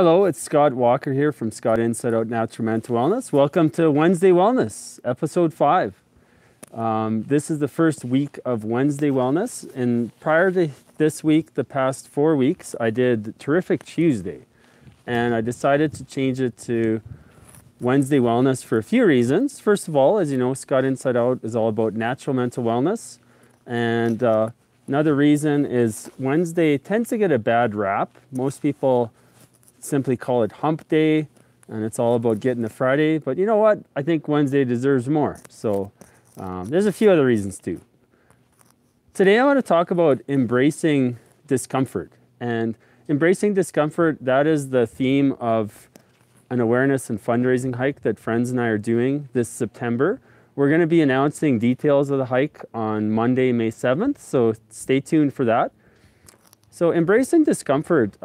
Hello, it's Scott Walker here from Scott Inside Out Natural Mental Wellness. Welcome to Wednesday Wellness, episode 5. This is the first week of Wednesday Wellness, and prior to this week, the past 4 weeks, I did Terrific Tuesday, and I decided to change it to Wednesday Wellness for a few reasons. First of all, as you know, Scott Inside Out is all about natural mental wellness, and another reason is Wednesday tends to get a bad rap. Most people simply call it hump day, and it's all about getting to Friday. But you know what? I think Wednesday deserves more. So there's a few other reasons too. Today I want to talk about embracing discomfort. And embracing discomfort, that is the theme of an awareness and fundraising hike that friends and I are doing this September. We're going to be announcing details of the hike on Monday, May 7th. So stay tuned for that. So embracing discomfort,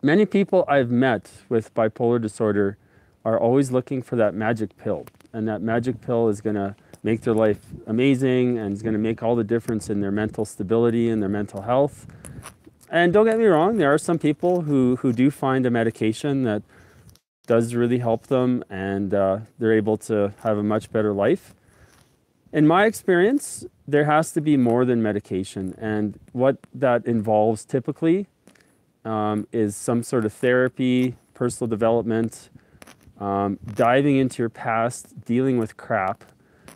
many people I've met with bipolar disorder are always looking for that magic pill. And that magic pill is going to make their life amazing and is going to make all the difference in their mental stability and their mental health. And don't get me wrong, there are some people who do find a medication that does really help them and they're able to have a much better life. In my experience, there has to be more than medication. And what that involves typically is some sort of therapy, personal development, diving into your past, dealing with crap.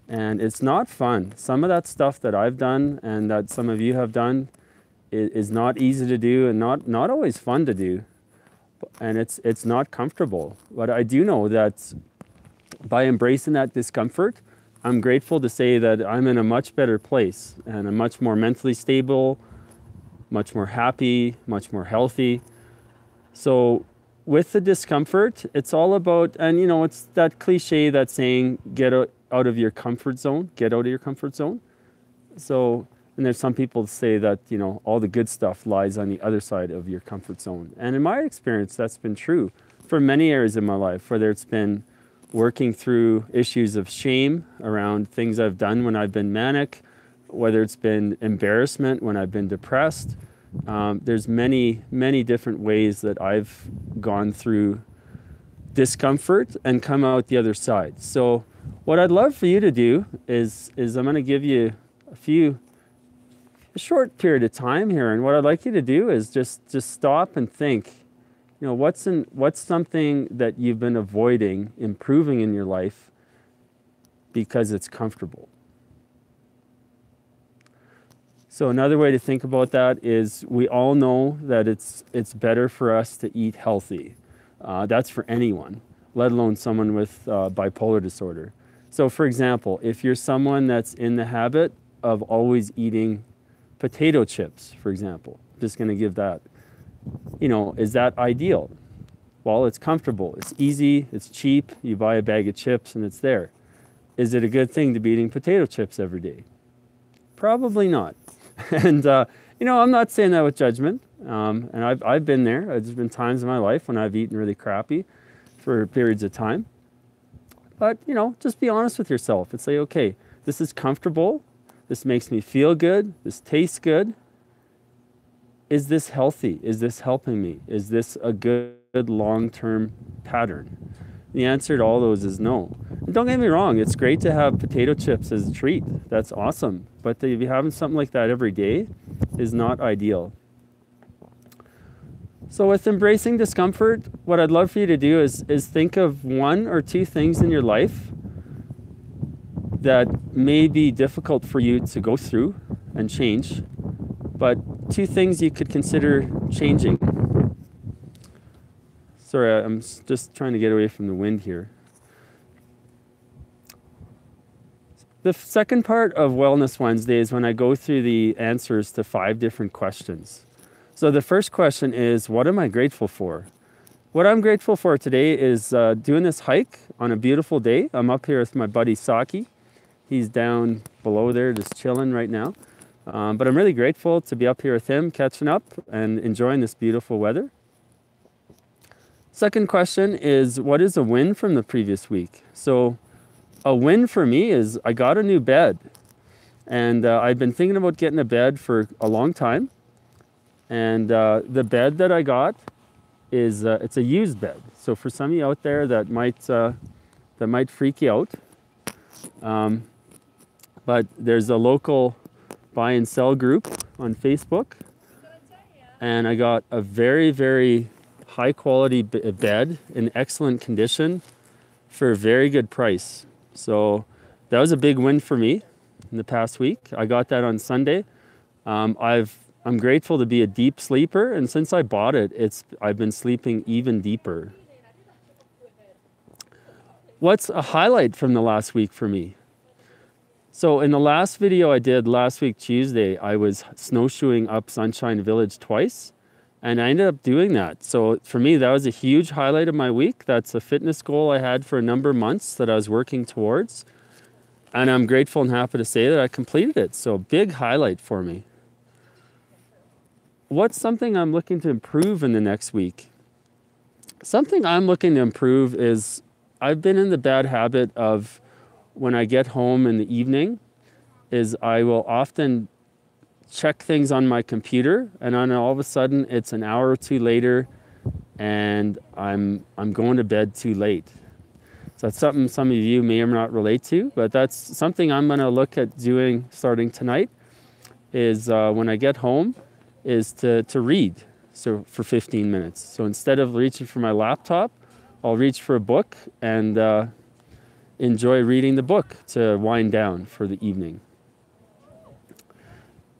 And it's not fun. Some of that stuff that I've done and that some of you have done is not easy to do and not always fun to do. And it's not comfortable. But I do know that by embracing that discomfort, I'm grateful to say that I'm in a much better place and I'm much more mentally stable, much more happy, much more healthy. So with the discomfort, it's all about, and you know, it's that cliche, that saying, get out of your comfort zone, get out of your comfort zone. So, and there's some people say that, you know, all the good stuff lies on the other side of your comfort zone. And in my experience, that's been true for many areas in my life, whether it's been working through issues of shame around things I've done when I've been manic, whether it's been embarrassment when I've been depressed. There's many different ways that I've gone through discomfort and come out the other side. So what I'd love for you to do is I'm going to give you a short period of time here, and what I'd like you to do is just stop and think, you know, what's something that you've been avoiding improving in your life because it's comfortable. So another way to think about that is we all know that it's better for us to eat healthy. That's for anyone, let alone someone with bipolar disorder. So for example, if you're someone that's in the habit of always eating potato chips, for example, just going to give that, you know, is that ideal? Well, it's comfortable, it's easy, it's cheap, you buy a bag of chips and it's there. Is it a good thing to be eating potato chips every day? Probably not. And, you know, I'm not saying that with judgment. And I've been there. There's been times in my life when I've eaten really crappy for periods of time. But, you know, just be honest with yourself and say, okay, this is comfortable. This makes me feel good. This tastes good. Is this healthy? Is this helping me? Is this a good long-term pattern? The answer to all those is no. And don't get me wrong, it's great to have potato chips as a treat. That's awesome. But to be having something like that every day is not ideal. So with embracing discomfort, what I'd love for you to do is think of 1 or 2 things in your life that may be difficult for you to go through and change, but 2 things you could consider changing. Sorry, I'm just trying to get away from the wind here. The second part of Wellness Wednesday is when I go through the answers to 5 different questions. So the first question is, what am I grateful for? What I'm grateful for today is doing this hike on a beautiful day. I'm up here with my buddy Saki. He's down below there just chilling right now. But I'm really grateful to be up here with him, catching up and enjoying this beautiful weather. Second question is, what is a win from the previous week? So a win for me is I got a new bed. And I've been thinking about getting a bed for a long time. And the bed that I got is it's a used bed. So for some of you out there that might freak you out, but there's a local buy and sell group on Facebook, and I got a very, very high quality bed in excellent condition for a very good price. So that was a big win for me in the past week. I got that on Sunday. I'm grateful to be a deep sleeper, and since I bought it, I've been sleeping even deeper. What's a highlight from the last week for me? So in the last video I did last week Tuesday, I was snowshoeing up Sunshine Village twice, and I ended up doing that. So for me, that was a huge highlight of my week. That's a fitness goal I had for a number of months that I was working towards, and I'm grateful and happy to say that I completed it. So big highlight for me. What's something I'm looking to improve in the next week? Something I'm looking to improve is I've been in the bad habit of when I get home in the evening is I will often check things on my computer, and then all of a sudden it's an hour or two later and I'm going to bed too late. So that's something some of you may or may not relate to, but that's something I'm going to look at doing starting tonight is when I get home is to read for 15 minutes. So instead of reaching for my laptop, I'll reach for a book and enjoy reading the book to wind down for the evening.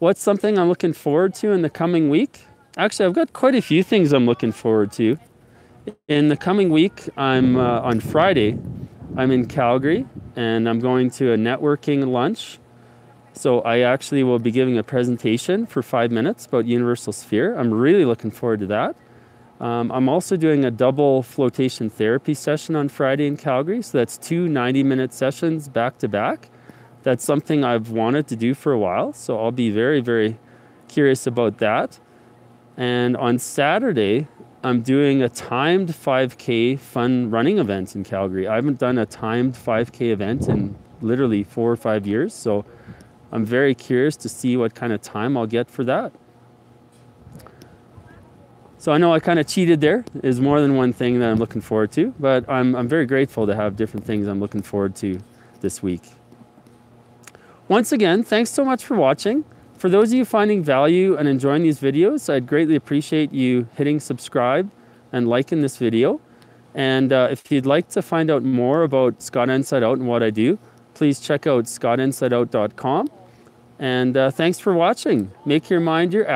What's something I'm looking forward to in the coming week? Actually, I've got quite a few things I'm looking forward to. In the coming week, I'm on Friday, I'm in Calgary, and I'm going to a networking lunch. So I actually will be giving a presentation for 5 minutes about Universal Sphere. I'm really looking forward to that. I'm also doing a double flotation therapy session on Friday in Calgary. So that's 2 90-minute sessions back to back. That's something I've wanted to do for a while. So I'll be very, very curious about that. And on Saturday, I'm doing a timed 5K fun running event in Calgary. I haven't done a timed 5K event in literally 4 or 5 years. So I'm very curious to see what kind of time I'll get for that. So I know I kind of cheated there. There's more than one thing that I'm looking forward to, but I'm very grateful to have different things I'm looking forward to this week. Once again, thanks so much for watching. For those of you finding value and enjoying these videos, I'd greatly appreciate you hitting subscribe and liking this video. And if you'd like to find out more about Scott Inside Out and what I do, please check out scottinsideout.com. And thanks for watching. Make your mind your